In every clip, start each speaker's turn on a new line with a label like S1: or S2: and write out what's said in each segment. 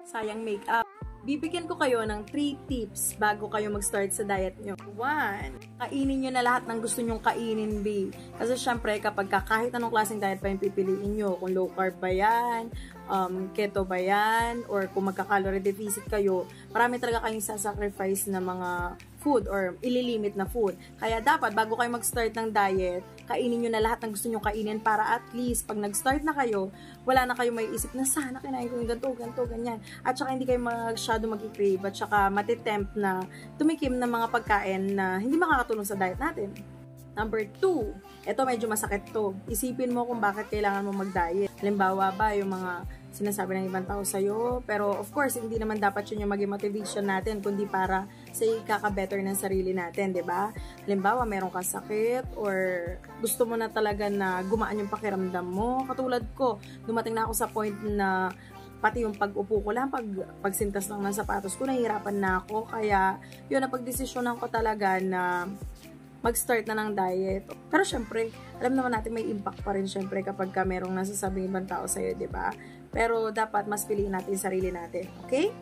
S1: sayang makeup. Bibigyan ko kayo ng 3 tips bago kayo mag-start sa diet nyo. 1, kainin nyo na lahat ng gusto nyong kainin, B. Kasi syempre, kapag kahit anong klaseng diet pa yung pipiliin nyo, kung low carb ba yan, keto ba yan, or kung magka-calorie deficit kayo, marami talaga kayong sasacrifice na mga food or ililimit na food. Kaya dapat, bago kayo mag-start ng diet, kainin nyo na lahat ng gusto nyo kainin para at least, pag nag-start na kayo, wala na kayo may isip na sana kinain ko yung ganito, ganyan. At saka hindi kayo masyado mag-crave at saka matitempt na tumikim ng mga pagkain na hindi makakatulong sa diet natin. Number 2, ito medyo masakit to. Isipin mo kung bakit kailangan mo mag-diet. Halimbawa ba yung mga sinasabi ng ibang tao sa'yo, pero of course, hindi naman dapat yun yung maging motivation natin, kundi para sa ikaka-better ng sarili natin, di ba? Halimbawa, meron ka sakit, or gusto mo na talaga na gumaan yung pakiramdam mo. Katulad ko, dumating na ako sa point na pati yung pag-upo ko lang, pagsintas lang ng sapatos ko, nahihirapan na ako. Kaya, yun, napagdesisyonan ko talaga na mag-start na ng diet. Pero syempre, alam naman natin may impact pa rin syempre kapag ka merong nasasabing ibang tao sa'yo, di ba? Pero dapat mas piliin natin yung sarili natin. Okay?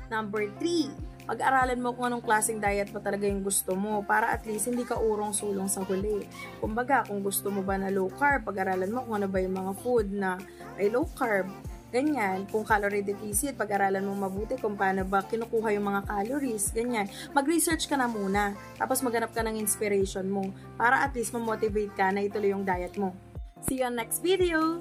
S1: Number 3, pag-aralan mo kung anong klaseng diet pa talaga yung gusto mo para at least hindi ka urong-sulong sa huli. Kumbaga, kung gusto mo ba na low carb, pag-aralan mo kung ano ba yung mga food na ay low carb. Ganyan, kung calorie deficit, pag-aralan mo mabuti kung paano ba kinukuha yung mga calories, ganyan. Mag-research ka na muna, tapos maghanap ka ng inspiration mo para at least ma-motivate ka na ituloy yung diet mo. See you on next video!